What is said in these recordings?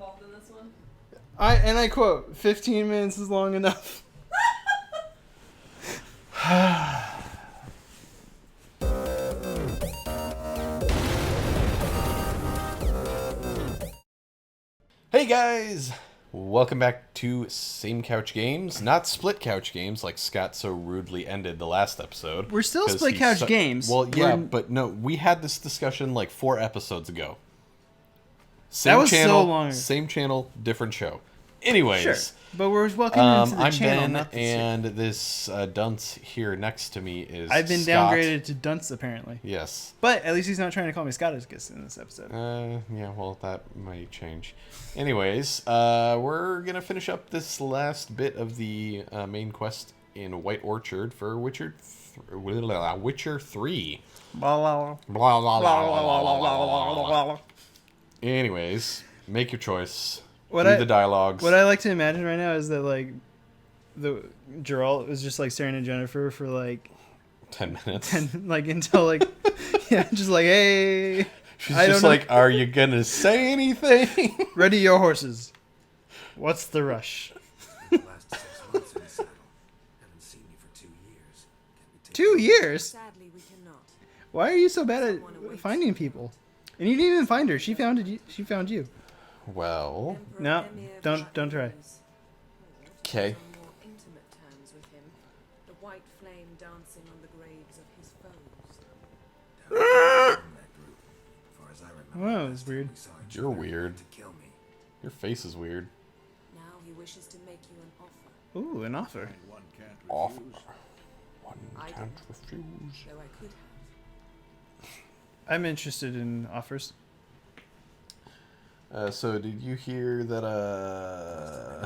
involved in this one. I quote, 15 minutes is long enough. Hey guys! Welcome back to Same Couch Games, not Split Couch Games like Scott so rudely ended the last episode. We're still Split Couch Games. Well, yeah, but no, we had this discussion like 4 episodes ago. Same that was channel, so long. Same channel, different show. Anyways, sure, but we're welcome into the I'm channel. Ben, not the and this dunce here next to me is I've been Scott. downgraded to dunce apparently. Yes. But at least he's not trying to call me Scott in this episode. Yeah, well, that might change. Anyways, we're gonna finish up this last bit of the main quest in White Orchard for Witcher 3. Blah, Blah, blah, blah. Anyways, make your choice. What Read the dialogues. What I like to imagine right now is that like the Geralt was just like staring at Jennifer for like 10 minutes. Until like yeah, just like hey. She's just like, are you gonna say anything? Ready your horses. What's the rush? The last 6 months in the saddle. Haven't seen you for 2 years. Can we take 2 years? Sadly, we cannot. Why are you so bad at finding people? And you didn't even find her. She found you. She found you. Well, No, don't try. okay. On more intimate terms with him, the white flame dancing on the graves of his foes. that group? As far as I remember, Wow, it's weird. we saw each You're other weird. to kill me. Your face is weird. Now he wishes to make you an offer, Ooh, an offer. Offer. One I can't don't. refuse. though I could have. I'm interested in offers. So did you hear that, Not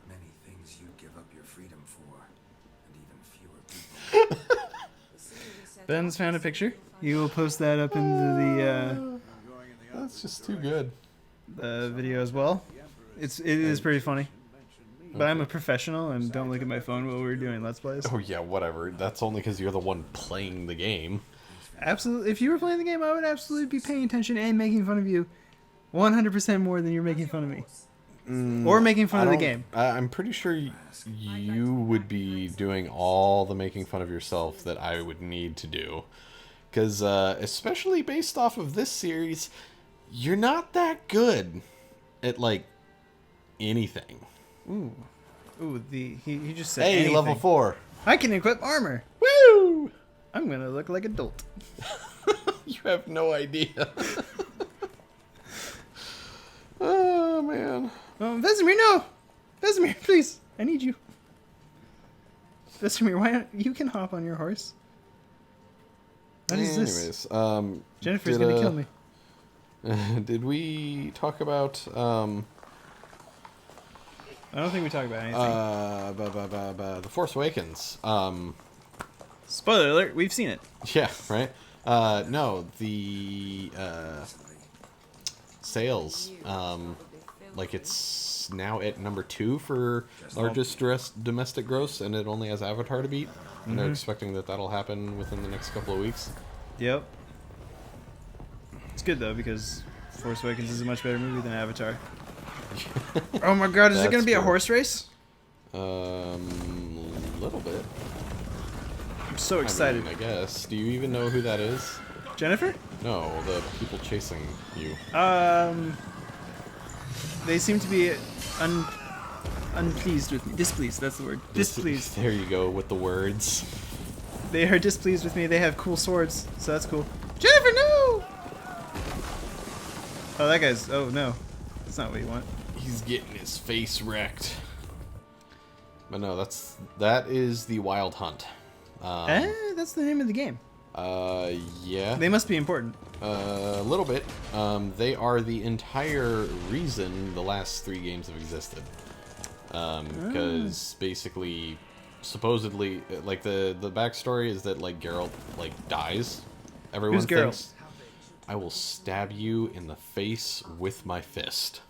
many things you'd give up your freedom for, and even fewer people. The city we set Ben's out found a is picture. still You will post that up into That's just too good. the video as well. It is pretty funny. But I'm a professional and don't look at my phone while we're doing Let's Plays. Oh yeah, whatever. That's only because you're the one playing the game. Absolutely. If you were playing the game, I would absolutely be paying attention and making fun of you 100% more than you're making fun of me. Or making fun of the game. I'm pretty sure you would be doing all the making fun of yourself that I would need to do. Because, especially based off of this series, you're not that good at, like, anything. Ooh, he just said Hey, anything. level 4. I can equip armor. Woo! I'm gonna look like a dolt. You have no idea. Oh, man. Vesemir, no! Vesemir, please. I need you. Vesemir, why not? You can hop on your horse. What is this? Anyways, Jennifer's gonna kill me. Did we talk about, I don't think we talked about anything. The Force Awakens? Spoiler alert, we've seen it. Yeah, right? No, the, sales, like it's now at number 2 for largest domestic gross, and it only has Avatar to beat. And they're expecting that that'll happen within the next couple of weeks. Yep. It's good though, because Force Awakens is a much better movie than Avatar. Oh my god, is it That's gonna be a true. horse race? Little bit. I'm so excited. I mean, I guess. Do you even know who that is? Jennifer? No, the people chasing you. They seem to be unpleased with me. Displeased, that's the word. Displeased. There you go with the words. They are displeased with me. They have cool swords, so that's cool. Jennifer, no! Oh, that guy's... Oh, no. That's not what you want. He's getting his face wrecked. But no, that is the Wild Hunt. That's the name of the game. Yeah. They must be important. A little bit. They are the entire reason the last 3 games have existed. Because basically, supposedly, like the backstory is that like Geralt like dies. Everyone Who's Geralt? thinks I will stab you in the face with my fist.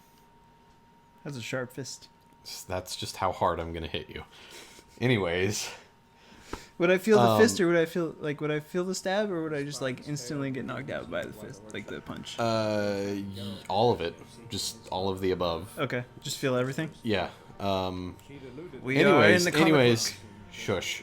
That's a sharp fist. That's just how hard I'm gonna hit you. Anyways, Would I feel the fist, or would I feel the stab, or would I just like instantly get knocked out by the fist, like the punch? All of it, just all of the above. Okay, just feel everything. Yeah. We are in the comic book. Shush.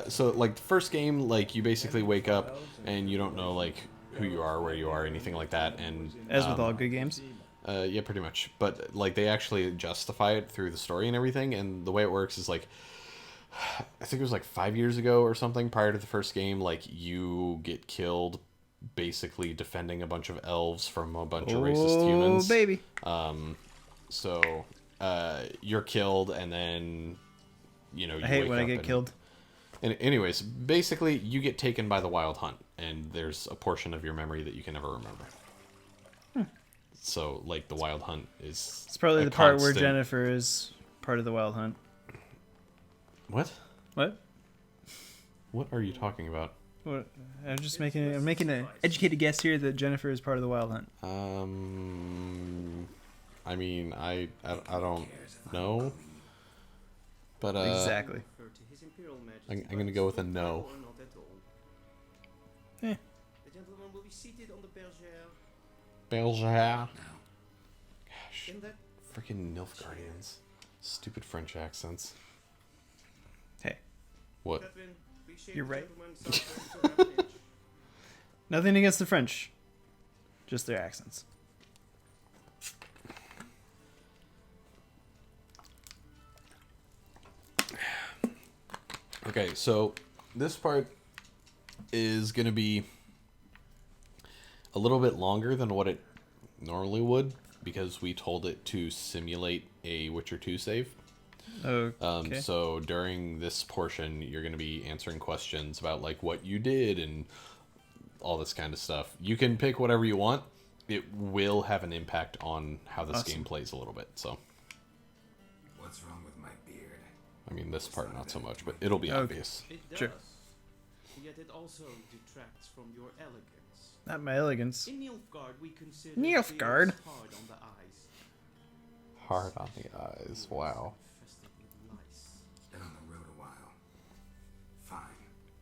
So like the first game, like you basically wake up and you don't know like who you are, where you are, anything like that, and As with all good games. yeah, pretty much. But like they actually justify it through the story and everything, and the way it works is like, I think it was like 5 years ago or something, prior to the first game, like you get killed basically defending a bunch of elves from a bunch of racist humans. Oh, baby. So you're killed, and then you know you I hate wake when I up get and- killed. And anyways, basically you get taken by the Wild Hunt, and there's a portion of your memory that you can never remember. So like the Wild Hunt is It's probably a the part where constant- Jennifer is part of the Wild Hunt. What? What? What are you talking about? What? I'm making an educated guess here that Jennifer is part of the Wild Hunt. I mean, I don't know, but Exactly. I'm gonna go with a no. Eh. The gentleman will be seated on the bergère. Belgium. Gosh, In that freaking Nilfgaardians. Stupid French accents. Hey, What? Catherine, appreciate You're the right. gentleman starting to have an edge. nothing against the French, just their accents. Okay, so this part is going to be a little bit longer than what it normally would, because we told it to simulate a Witcher 2 save. Okay. So during this portion, you're going to be answering questions about like what you did and all this kind of stuff. You can pick whatever you want. It will have an impact on how this game plays a little bit. So, What's wrong with my beard? I mean, this part not so much, but it'll be Okay. obvious. It does. Sure. Yet it also detracts from your elegance. Not my elegance. In Nilfgaard, we consider Nilfgaard? beards hard on the eyes. Hard on the eyes. Wow. Infested with lice. Been on the road a while. Fine,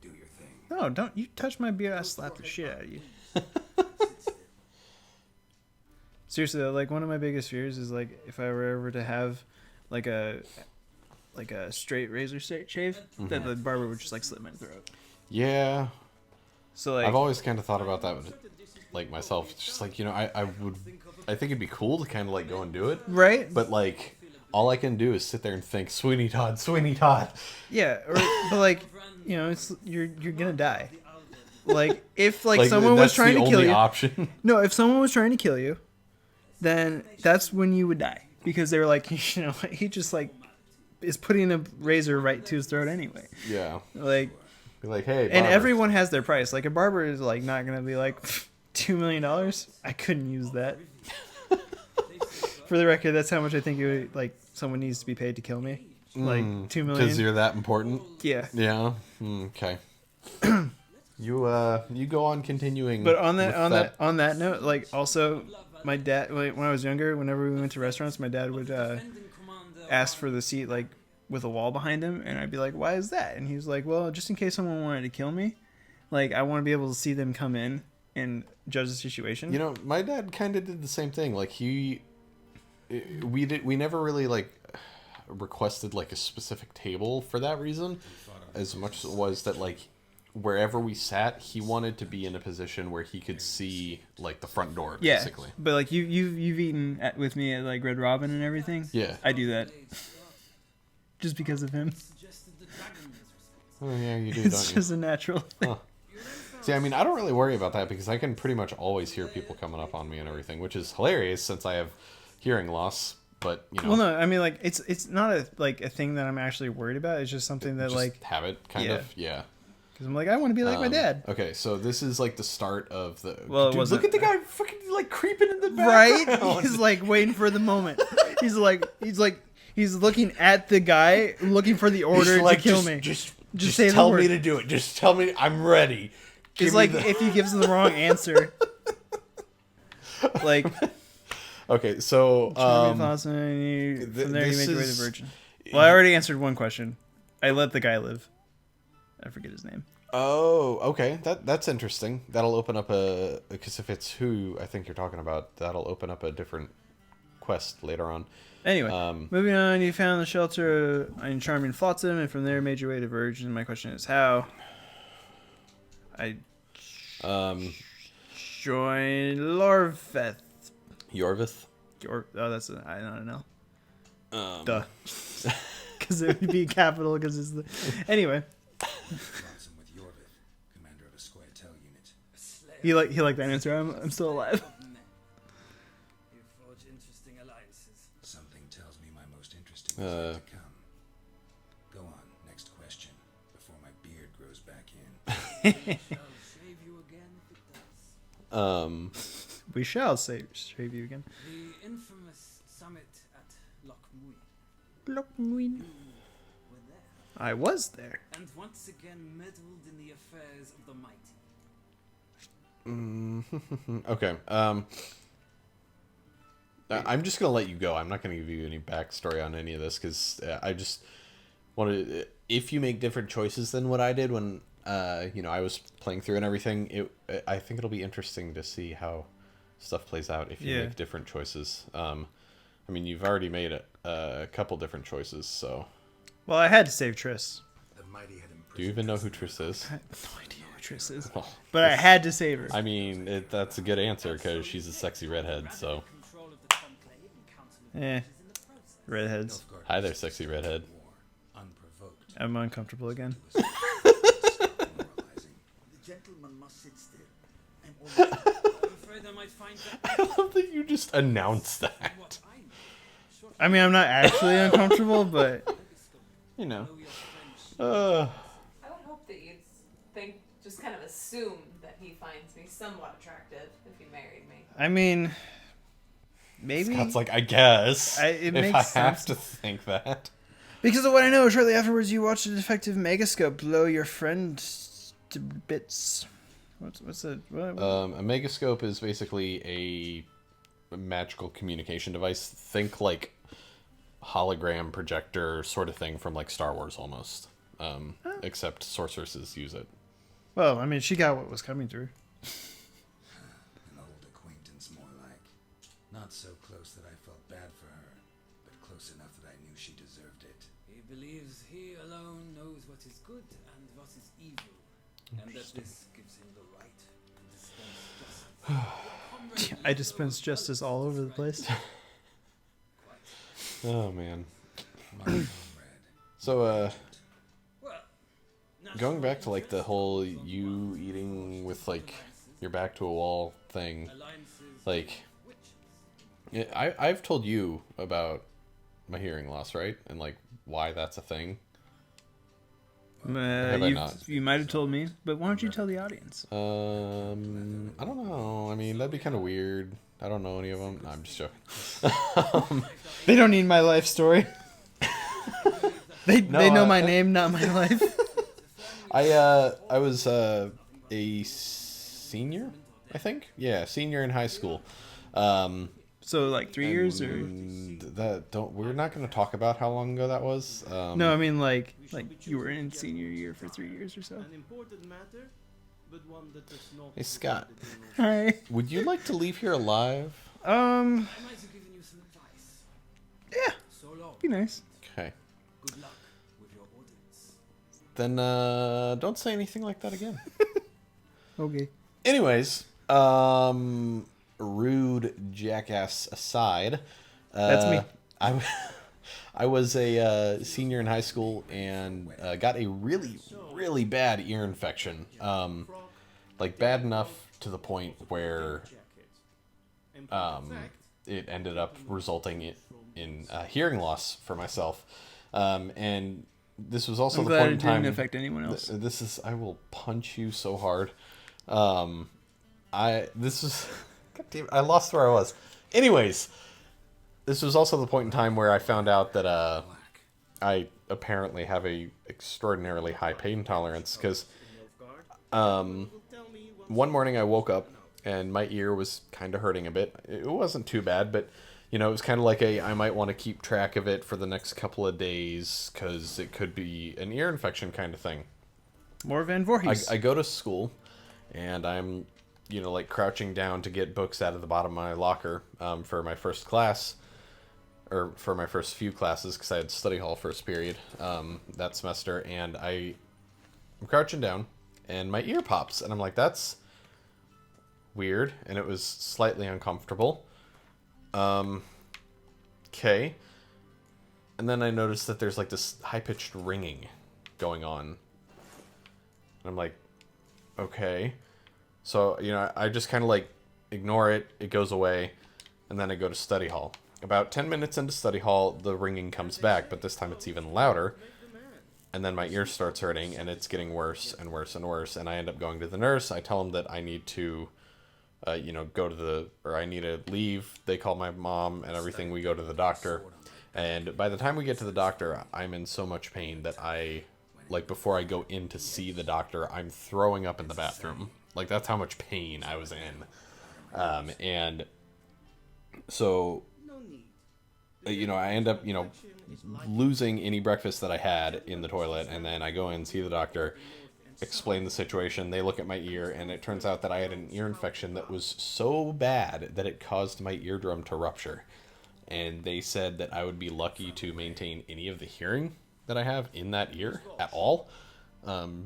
do your thing. No, don't you touch my beard. I'll slap the shit out of you. Seriously though, like one of my biggest fears is like if I were ever to have like a straight razor shave, that the barber would just like slit my throat. Yeah. So like I've always kind of thought about that, like myself. It's just like, you know, I think it'd be cool to kind of like go and do it, right? but like all I can do is sit there and think, Sweeney Todd, Sweeney Todd. Yeah, but like you know, it's you're gonna die. Like if like someone was that's trying the to kill only you. option. No, if someone was trying to kill you, then that's when you would die because they were like, you know, he just like is putting a razor right to his throat anyway. Yeah. Like, Be like, hey, and barber. everyone has their price. Like a barber is like not gonna be like $2 million. I couldn't use that. For the record, that's how much I think it would, like someone needs to be paid to kill me. Like $2 because million. you're that important. Yeah. Yeah. Okay. You go on continuing. But on with on that note, like also my dad, like, when I was younger, whenever we went to restaurants, my dad would ask for the seat like with a wall behind him, and I'd be like, "Why is that?" And he was like, "Well, just in case someone wanted to kill me, like I want to be able to see them come in and judge the situation." You know, my dad kind of did the same thing. Like we never really like requested like a specific table for that reason, as much as it was that like wherever we sat, he wanted to be in a position where he could see like the front door, yeah, basically. but like you've eaten with me at like Red Robin and everything. Yeah. I do that just because of him. Oh yeah, you do, It's don't you? just a natural thing. Huh. See, I mean, I don't really worry about that because I can pretty much always hear people coming up on me and everything, which is hilarious since I have hearing loss. But you know, Well, no, I mean like it's not a thing that I'm actually worried about. It's just something that just like habit, kind yeah. of, yeah. because I'm like I want to be like my dad. Okay, so this is like the start of the. Well, it Dude, wasn't- look at the guy fucking like creeping in the Right? background. He's like waiting for the moment. He's looking at the guy, looking for the order to kill me. Just say the tell word. me to do it. Just tell me I'm ready. Give It's me like the- if he gives him the wrong answer. Like, Okay, so from there you make this your way to is- virgin. Well, I already answered one question. I let the guy live. I forget his name. Oh, okay. That's interesting. That'll open up because if it's who I think you're talking about, that'll open up a different quest later on. Anyway, moving on. You found the shelter in Charming Flotsam, and from there made your way to Virgin. My question is how. I joined Lorveth. Yorvith. That's I don't know. Duh. Because it would be capital. Because it's the anyway. Flotsam with Yorvith, commander of a Squaretel unit. He liked that answer. I'm still alive. You forge interesting alliances. Something tells me my most interesting is yet to come. Go on, next question, before my beard grows back in. Shall shave you again if it does. We shall shave you again. The infamous summit at Lochmuir. Lochmuir. Were there, I was there. and once again meddled in the affairs of the mighty. Okay. I'm just gonna let you go. I'm not gonna give you any backstory on any of this because I just wanted. If you make different choices than what I did when I was playing through and everything, I think it'll be interesting to see how stuff plays out if you make different choices. I mean, you've already made a couple different choices, so. Well, I had to save Triss. The mighty had imprisoned Do you even know who Triss is? I have no idea who Triss is. Well, But I had to save her. I mean, that's a good answer because she's a sexy redhead. So, Control of the conclave and council of Eh. Mages in the process. Redheads. Nilfgaard hi there, was sexy declared redhead. war, unprovoked. I'm uncomfortable again. Demoralizing. The gentleman must sit still. I'm already I'm afraid I might find that I love that you just announced that. what I know. Short I mean, I'm not actually uncomfortable, but You know. know your French. I would hope that you'd just kind of assume that he finds me somewhat attractive if he married me. I mean, maybe Scott's like, I guess. It if makes I sense. have to think that. because of what I know. Shortly afterwards, you watched a defective megascope blow your friend to bits. What's it? What? A megascope is basically a magical communication device. Think like hologram projector sort of thing from like Star Wars almost. Except sorceresses use it. Well, I mean, she got what was coming through. An old acquaintance, more like. Not so close that I felt bad for her, but close enough that I knew she deserved it. He believes he alone knows what is good and what is evil, and that this gives him the right to dispense justice. I dispense justice all over the place. Oh man. My comrade. So Well, going back to like the whole you eating with like your back to a wall thing, alliances, like I've told you about my hearing loss, right? And like why that's a thing. Have I not? You might have told me, but why don't you tell the audience? I don't know. I mean, that'd be kind of weird. I don't know any of them. No, I'm just joking. They don't need my life story. They know my I- name, not my life. I was a senior, I think. Yeah, senior in high school. So like 3 years or and we're not going to talk about how long ago that was. no? I mean like you were in senior year for 3 years or so. an important matter, but one that does not. Hey, Scott. Hi. Would you like to leave here alive? I might have given you some advice. Yeah, So long. be nice. Okay. Good luck with your audience. Then don't say anything like that again. Okay. Anyways, rude jackass aside, That's me. I was a senior in high school and got a really, really bad ear infection. Like bad enough to the point where it ended up resulting in hearing loss for myself. And this was also I'm the glad point it in time. didn't affect anyone else. This is I will punch you so hard. This was God damn, I lost where I was. Anyways, this was also the point in time where I found out that I apparently have a extraordinarily high pain tolerance because one morning I woke up and my ear was kind of hurting a bit. It wasn't too bad, but you know, it was kind of like I might want to keep track of it for the next couple of days because it could be an ear infection kind of thing. More Van Voorhees. I go to school, and I'm, like crouching down to get books out of the bottom of my locker for my first class, or for my first few classes, because I had study hall first period that semester, and I'm crouching down, and my ear pops, and I'm like, that's weird, and it was slightly uncomfortable. Okay. And then I noticed that there's like this high-pitched ringing going on. And I'm like, okay. So, I just kind of like ignore it. It goes away. And then I go to study hall. About 10 minutes into study hall, the ringing comes back, but this time it's even louder. And then my ear starts hurting, and it's getting worse and worse and worse. And I end up going to the nurse. I tell them that I need to, I need to leave. They call my mom and everything. We go to the doctor. And by the time we get to the doctor, I'm in so much pain that before I go in to see the doctor, I'm throwing up in the bathroom. Like, that's how much pain I was in. And so, I end up, losing any breakfast that I had in the toilet. And then I go in and see the doctor, explain the situation. They look at my ear, and it turns out that I had an ear infection that was so bad that it caused my eardrum to rupture. And they said that I would be lucky to maintain any of the hearing that I have in that ear at all,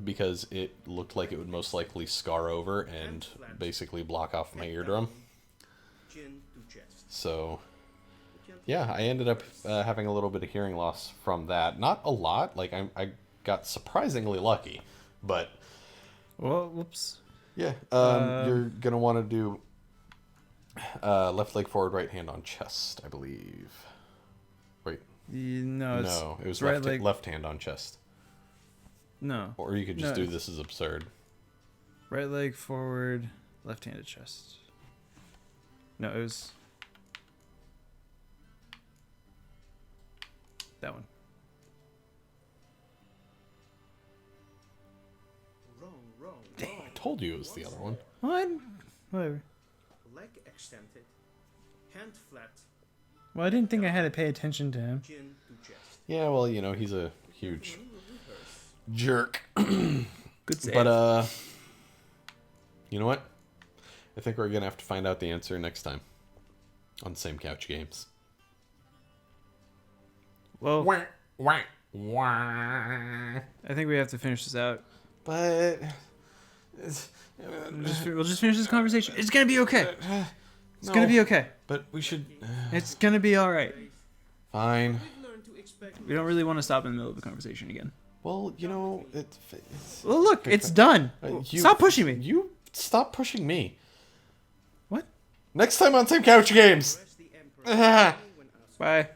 because it looked like it would most likely scar over and basically block off my eardrum. So, yeah, I ended up having a little bit of hearing loss from that. Not a lot. Like, I got surprisingly lucky, but... Well, whoops. Yeah, you're going to want to do... left leg forward, right hand on chest, I believe. Wait. No, it was right leg. left hand on chest. No. Or you could just do this is absurd. Right leg forward, left-handed chest. No, it was that one. Wrong. Dang, I told you it was the other one. What? Whatever. Leg extended, hand flat, Well, I didn't think I had to pay attention to him. chin to chest. Yeah, well, he's a huge jerk. Good save. But, you know what? I think we're going to have to find out the answer next time on the Same Couch Games. Well, Wah, wah, wah. I think we have to finish this out. But... We'll just finish this conversation. It's gonna be okay. It's gonna be okay. But we should... It's gonna be all right. Fine. We don't really want to stop in the middle of a conversation again. Well, it's... Well, look, it's done. Stop pushing me. You stop pushing me. What? Next time on Same Couch Games. Bye.